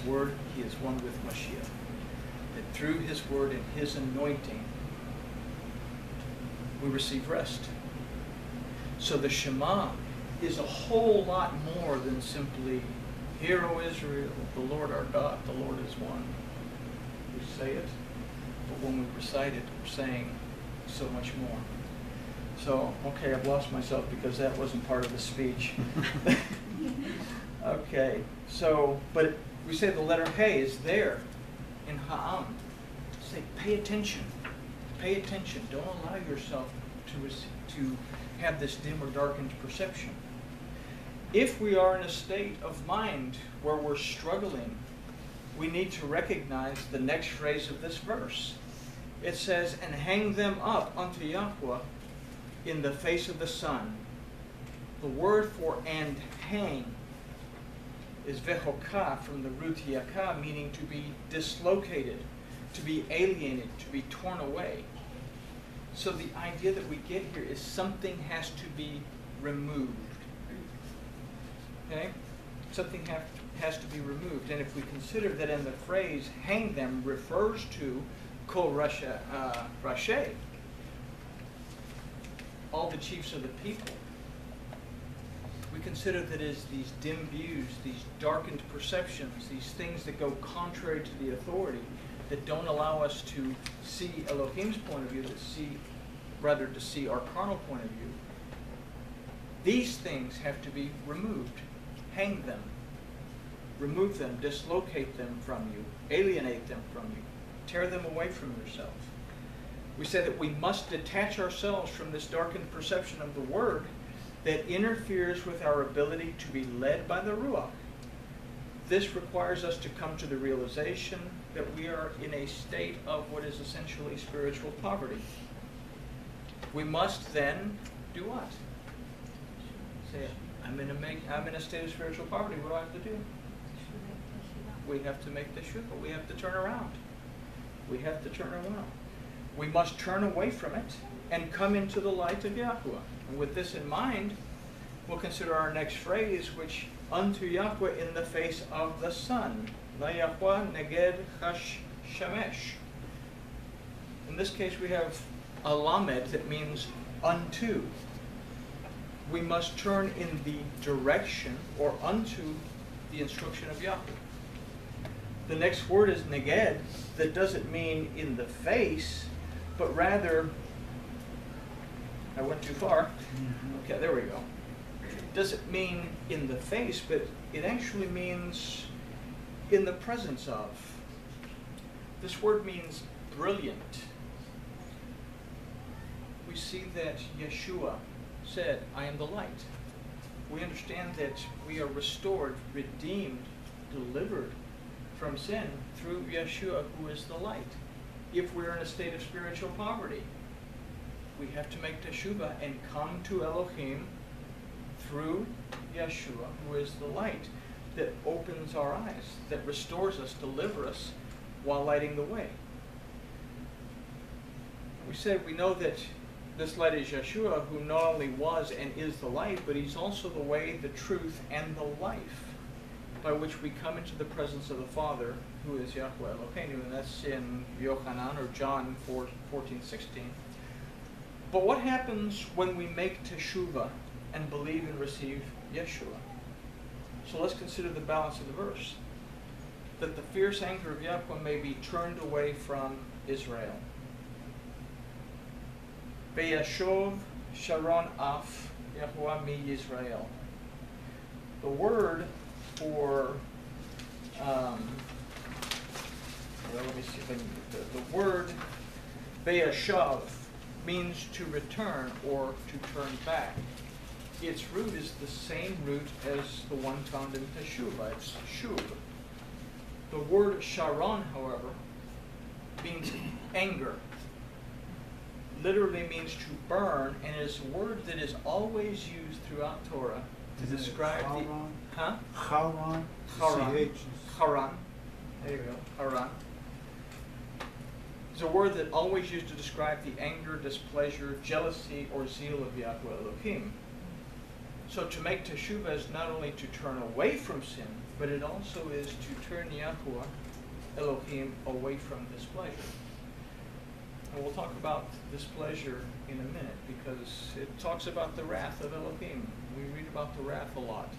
word, he is one with Mashiach. That through his word and his anointing, we receive rest. So the Shema is a whole lot more than simply, "Hear, O Israel, the Lord our God, the Lord is one." We say it, but when we recite it, we're saying so much more. So, okay, I've lost myself because that wasn't part of the speech. Okay, so, but we say the letter Hey is there in Ha'am. Say, pay attention. Pay attention. Don't allow yourself to have this dim or darkened perception. If we are in a state of mind where we're struggling, we need to recognize the next phrase of this verse. It says, "And hang them up unto Yahweh in the face of the sun." The word for "and hang" is vehokah, from the root yakah, meaning to be dislocated, to be alienated, to be torn away. So the idea that we get here is something has to be removed. Okay? Something has to be removed. And if we consider that in the phrase "hang them" refers to kol rashi, all the chiefs of the people, we consider that as these dim views, these darkened perceptions, these things that go contrary to the authority, that don't allow us to see Elohim's point of view, to see our carnal point of view. These things have to be removed. Hang them. Remove them, dislocate them from you, alienate them from you, tear them away from yourself. We say that we must detach ourselves from this darkened perception of the Word that interferes with our ability to be led by the Ruach. This requires us to come to the realization that we are in a state of what is essentially spiritual poverty. We must then do what? Say, I'm in a state of spiritual poverty. What do I have to do? We have to make the teshuvah. We have to turn around. We have to turn around. We must turn away from it and come into the light of Yahweh. And with this in mind, we'll consider our next phrase, which, "unto Yahweh in the face of the sun." La Yahweh neged chash shamesh. In this case, we have a lamed that means unto. We must turn in the direction or unto the instruction of Yahweh. The next word is neged, that doesn't mean in the face, but rather, I went too far. Okay, there we go. It doesn't mean in the face, but it actually means in the presence of. This word means brilliant. We see that Yeshua said, "I am the light." We understand that we are restored, redeemed, delivered from sin through Yeshua, who is the light. If we're in a state of spiritual poverty, we have to make teshuvah and come to Elohim through Yeshua, who is the light that opens our eyes, that restores us, delivers us while lighting the way. We said we know that this light is Yeshua, who not only was and is the light, but he's also the way, the truth, and the life by which we come into the presence of the Father, who is Yahweh Eloheinu, and that's in Yochanan or John 14:16. But what happens when we make teshuvah and believe and receive Yeshua? So let's consider the balance of the verse. That the fierce anger of Yahweh may be turned away from Israel. Veyashov Sharon Af Yahweh mi Yisrael. The word for let me see if I can get the word Veyashav means to return or to turn back. Its root is the same root as the one found in teshuvah. It's shuv. The word sharon, however, means anger. Literally means to burn, and is a word that is always used throughout Torah to describe the... Huh? Charan. Charan. Charan. There you go. Charan. It's a word that always used to describe the anger, displeasure, jealousy, or zeal of Yahweh Elohim. So to make teshuvah is not only to turn away from sin, but it also is to turn Yahuwah Elohim away from displeasure. And we'll talk about displeasure in a minute because it talks about the wrath of Elohim. We read about the wrath a lot.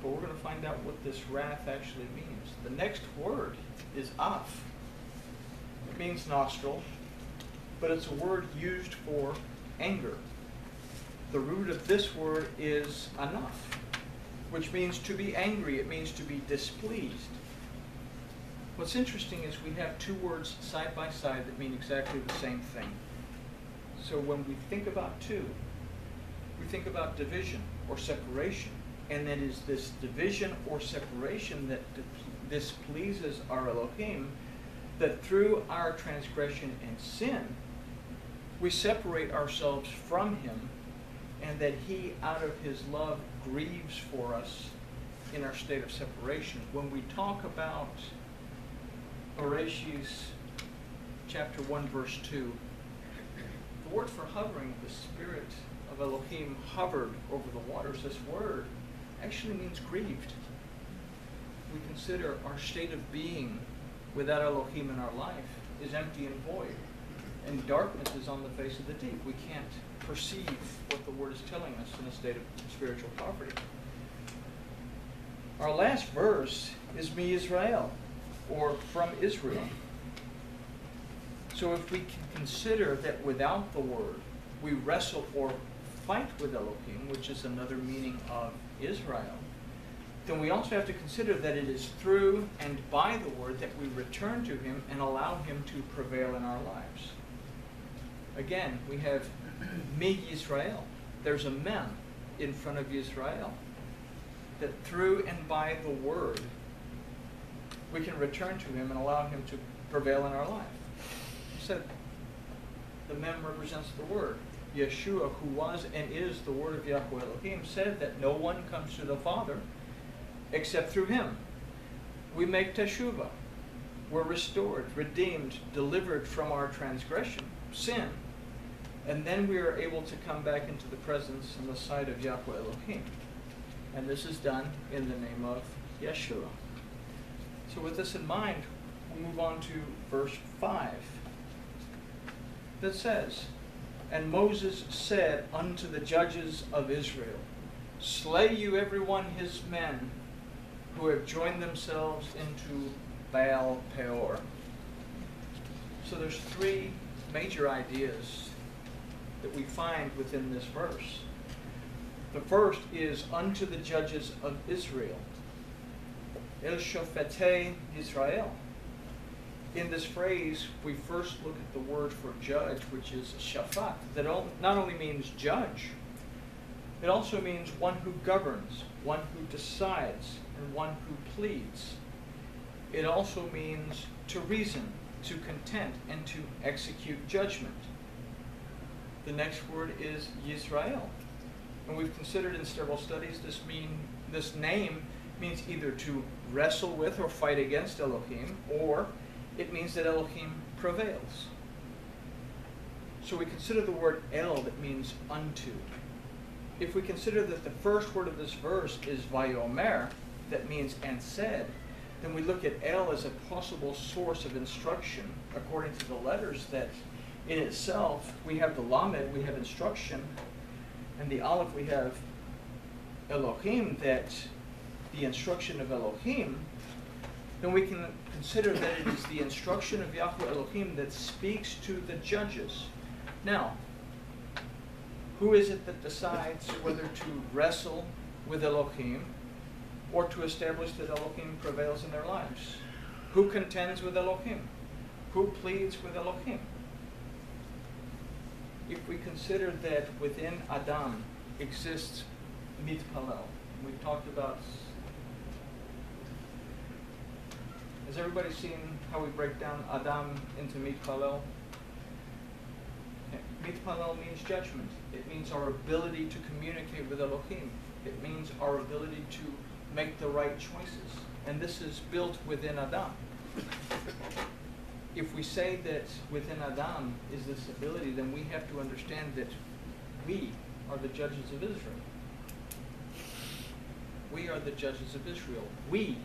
But we're going to find out what this wrath actually means. The next word is af. It means nostril, but it's a word used for anger. The root of this word is anaf, which means to be angry. It means to be displeased. What's interesting is we have two words side by side that mean exactly the same thing. So when we think about two, we think about division or separation. And it is this division or separation that displeases our Elohim, that through our transgression and sin, we separate ourselves from him, and that he, out of his love, grieves for us in our state of separation. When we talk about Bereshit chapter 1, verse 2, the word for hovering, the Spirit of Elohim hovered over the waters. This word actually means grieved. We consider our state of being without Elohim in our life is empty and void, and darkness is on the face of the deep. We can't perceive what the word is telling us in a state of spiritual poverty. Our last verse is Mi Israel, or from Israel. So if we can consider that without the word we wrestle or fight with Elohim, which is another meaning of Israel, then we also have to consider that it is through and by the word that we return to him and allow him to prevail in our lives. Again, we have Mi Yisrael. There's a mem in front of Yisrael. That through and by the word we can return to him and allow him to prevail in our life. He said the mem represents the word. Yeshua, who was and is the word of Yahweh Elohim, said that no one comes to the Father except through him. We make teshuvah. We're restored, redeemed, delivered from our transgression, sin, and then we are able to come back into the presence and the sight of Yahweh Elohim. And this is done in the name of Yeshua. So with this in mind, we'll move on to verse 5 that says, "And Moses said unto the judges of Israel, Slay you every one his men who have joined themselves into Baal Peor." So there's three major ideas that we find within this verse. The first is unto the judges of Israel. El Shofetei Yisrael. In this phrase, we first look at the word for judge, which is shafat, that not only means judge, it also means one who governs, one who decides, and one who pleads. It also means to reason, to content, and to execute judgment. The next word is Yisrael. And we've considered in several studies this name means either to wrestle with or fight against Elohim, or it means that Elohim prevails. So we consider the word El, that means unto. If we consider that the first word of this verse is Vayomer, that means and said, then we look at El as a possible source of instruction according to the letters that in itself, we have the Lamed, we have instruction, and the Aleph, we have Elohim, that the instruction of Elohim, then we can consider that it is the instruction of Yahweh Elohim that speaks to the judges. Now, who is it that decides whether to wrestle with Elohim or to establish that Elohim prevails in their lives? Who contends with Elohim? Who pleads with Elohim? If we consider that within Adam exists mitpalel, we've talked about. Has everybody seen how we break down Adam into mitpalel? Mitpalel means judgment. It means our ability to communicate with Elohim. It means our ability to make the right choices. And this is built within Adam. If we say that within Adam is this ability, then we have to understand that we are the judges of Israel. We are the judges of Israel. We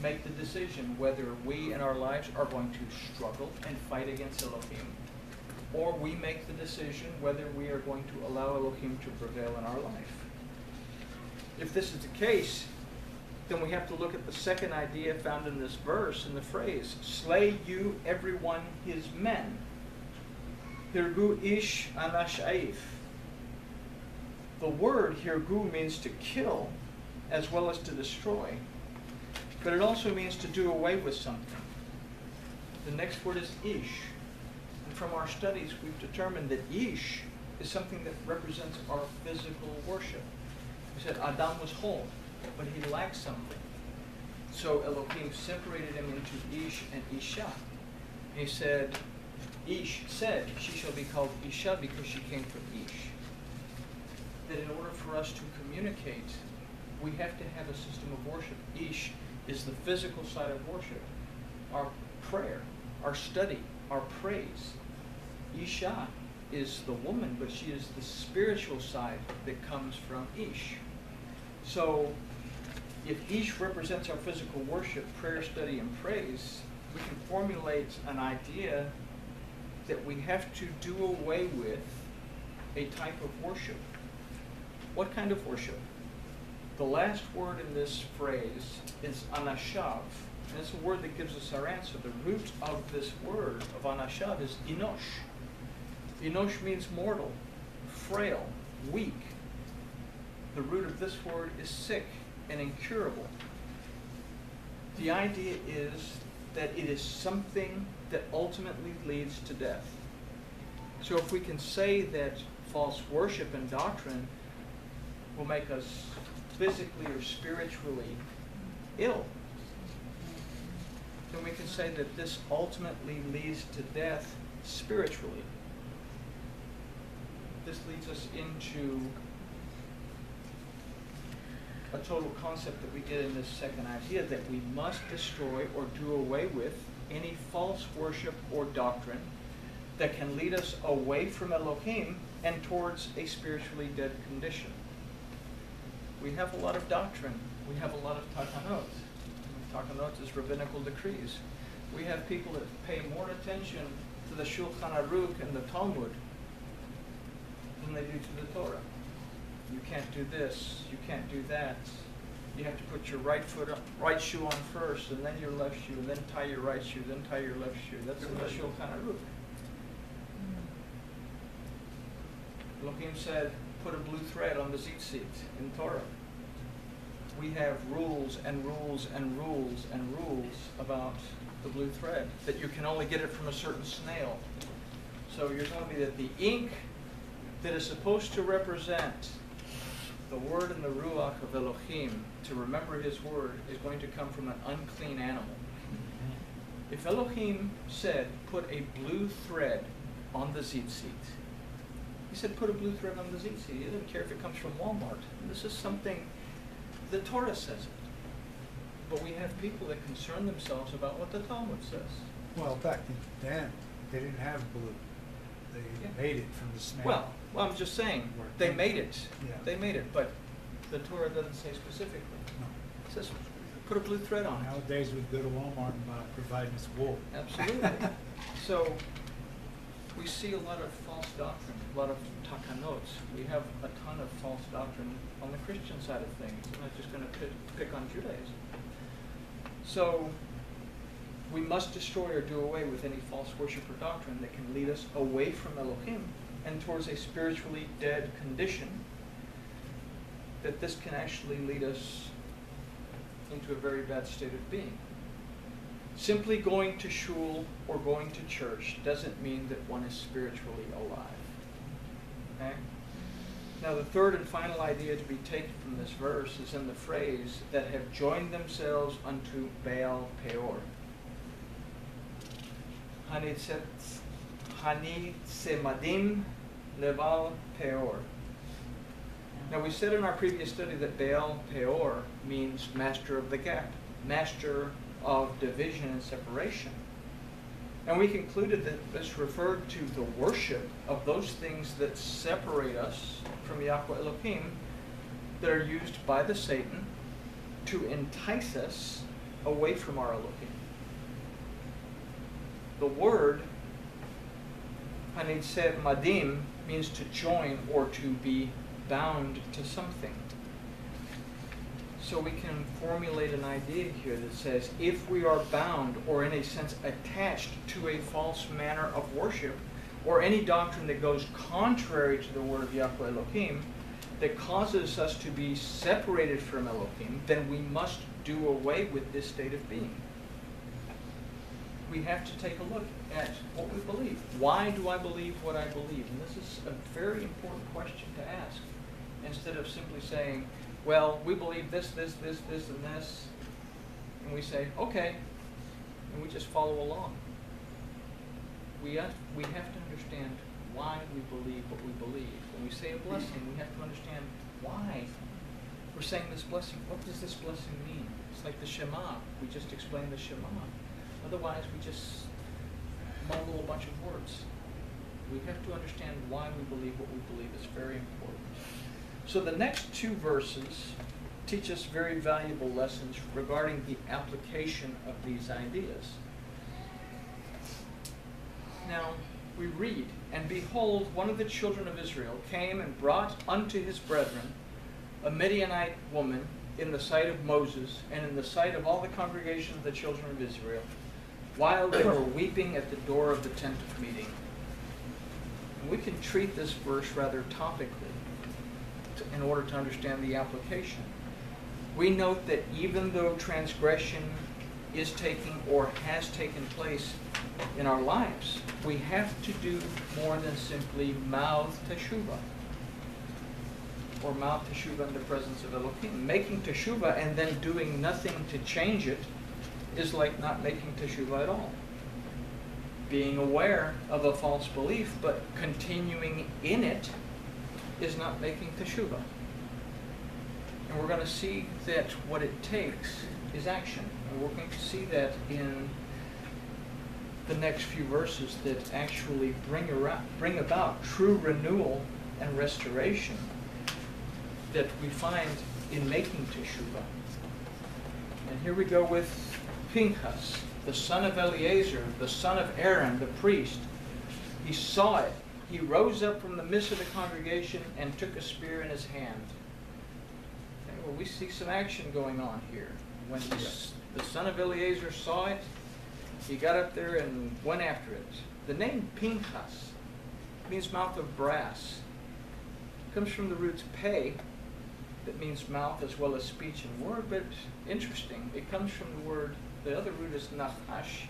make the decision whether we in our lives are going to struggle and fight against Elohim, or we make the decision whether we are going to allow Elohim to prevail in our life. If this is the case, then we have to look at the second idea found in this verse, in the phrase, slay you everyone his men. Hirgu ish anash'aif. The word hirgu means to kill as well as to destroy, but it also means to do away with something. The next word is ish. And from our studies, we've determined that ish is something that represents our physical worship. We said Adam was whole, but he lacked something. So Elohim separated him into ish and isha. He said, Ish said, she shall be called Isha because she came from Ish. That in order for us to communicate, we have to have a system of worship. Ish is the physical side of worship. Our prayer, our study, our praise. Isha is the woman, but she is the spiritual side that comes from Ish. So if Ish represents our physical worship, prayer, study, and praise, we can formulate an idea that we have to do away with a type of worship. What kind of worship? The last word in this phrase is anashav, and it's a word that gives us our answer. The root of this word, of anashav, is enosh. Enosh means mortal, frail, weak. The root of this word is sick and incurable. The idea is that it is something that ultimately leads to death. So if we can say that false worship and doctrine will make us physically or spiritually ill, then we can say that this ultimately leads to death spiritually. This leads us into a total concept that we get in this second idea, that we must destroy or do away with any false worship or doctrine that can lead us away from Elohim and towards a spiritually dead condition. We have a lot of doctrine. We have a lot of takanot. Takanot is rabbinical decrees. We have people that pay more attention to the Shulchan Aruch and the Talmud than they do to the Torah. You can't do this, you can't do that. You have to put your right right shoe on first, and then your left shoe, and then tie your right shoe, then tie your left shoe. That's in the Shulchan Aruch. Elohim said, put a blue thread on the tzitzit in Torah. We have rules and rules and rules and rules about the blue thread, that you can only get it from a certain snail. So you're telling me that the ink that is supposed to represent the word and the ruach of Elohim, to remember his word, is going to come from an unclean animal. If Elohim said, put a blue thread on the tzitzit, he said, put a blue thread on the tzitzit. He doesn't care if it comes from Walmart. This is something, the Torah says it. But we have people that concern themselves about what the Talmud says. Well, back then, they didn't have blue. They made it from the snail. Well, I'm just saying, they made it. Yeah. They made it, but the Torah doesn't say specifically. No. It says, put a blue thread on it. Nowadays, we go to Walmart and provide us wool. Absolutely. So, we see a lot of false doctrine, a lot of takanot. We have a ton of false doctrine on the Christian side of things. I'm not just going to pick on Judaism. So, we must destroy or do away with any false worship or doctrine that can lead us away from Elohim and towards a spiritually dead condition, that this can actually lead us into a very bad state of being. Simply going to shul or going to church doesn't mean that one is spiritually alive. Okay? Now the third and final idea to be taken from this verse is in the phrase, that have joined themselves unto Baal Peor. Hani semadim leval Peor. Now we said in our previous study that Baal Peor means master of the gap, master of division and separation. And we concluded that this referred to the worship of those things that separate us from Yahweh Elohim, that are used by the Satan to entice us away from our Elohim. The word Hanitze Madim means to join or to be bound to something. So we can formulate an idea here that says if we are bound or in a sense attached to a false manner of worship or any doctrine that goes contrary to the word of Yahweh Elohim that causes us to be separated from Elohim, then we must do away with this state of being. We have to take a look at what we believe. Why do I believe what I believe? And this is a very important question to ask. Instead of simply saying, well, we believe this, and this, and we say, okay, and we just follow along. We have to understand why we believe what we believe. When we say a blessing, we have to understand why we're saying this blessing. What does this blessing mean? It's like the Shema. We just explained the Shema. Otherwise, we just mumble a bunch of words. We have to understand why we believe what we believe. It's very important. So the next two verses teach us very valuable lessons regarding the application of these ideas. Now, we read, "And behold, one of the children of Israel came and brought unto his brethren a Midianite woman in the sight of Moses and in the sight of all the congregation of the children of Israel, while they were weeping at the door of the tent of meeting." And we can treat this verse rather topically in order to understand the application. We note that even though transgression is taking or has taken place in our lives, we have to do more than simply mouth teshuvah or mouth teshuvah in the presence of Elohim. Making teshuvah and then doing nothing to change it is like not making teshuvah at all. Being aware of a false belief but continuing in it is not making teshuvah. And we're going to see that what it takes is action. And we're going to see that in the next few verses that actually bring about true renewal and restoration that we find in making teshuvah. And here we go with Pinchas, the son of Eleazar, the son of Aaron, the priest. He saw it. He rose up from the midst of the congregation and took a spear in his hand. Okay, well, we see some action going on here. When the son of Eleazar saw it, he got up there and went after it. The name Pinchas means mouth of brass. It comes from the roots pe, that means mouth as well as speech and word, but interesting. It comes from the word, the other root is nachash,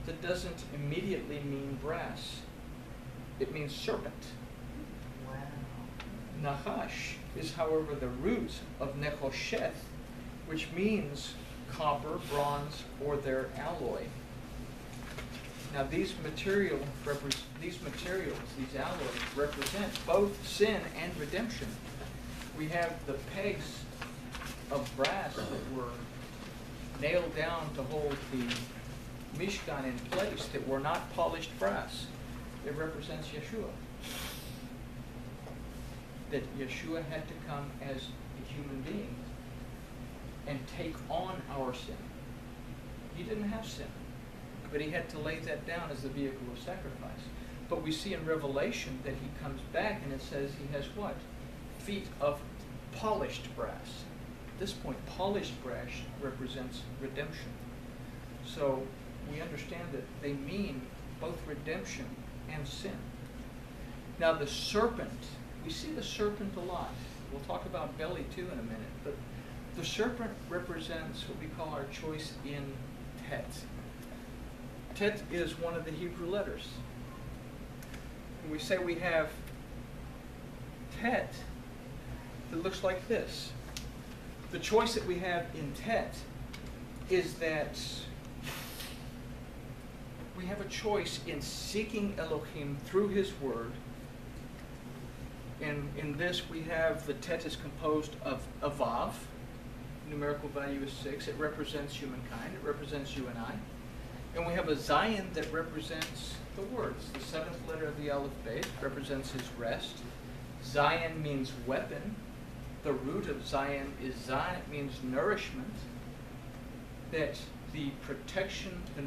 that doesn't immediately mean brass. It means serpent. Wow. Nachash is, however, the root of nechosheth, which means copper, bronze, or their alloy. Now these alloys, represent both sin and redemption. We have the pegs of brass that were nailed down to hold the Mishkan in place that were not polished brass. It represents Yeshua. That Yeshua had to come as a human being and take on our sin. He didn't have sin, but he had to lay that down as the vehicle of sacrifice. But we see in Revelation that he comes back and it says he has what? Feet of polished brass. At this point, polished brass represents redemption. So we understand that they mean both redemption and sin. Now the serpent, we see the serpent a lot. We'll talk about belly too in a minute, but the serpent represents what we call our choice in Tet. Tet is one of the Hebrew letters. And we say we have Tet that looks like this. The choice that we have in Tet is that we have a choice in seeking Elohim through his word. And in this we have the Tet is composed of a Vav. Numerical value is 6. It represents humankind. It represents you and I. And we have a Zion that represents the words. The 7th letter of the Aleph Beit represents his rest. Zion means weapon. the root of Zion is Zion, it means nourishment, that the protection, the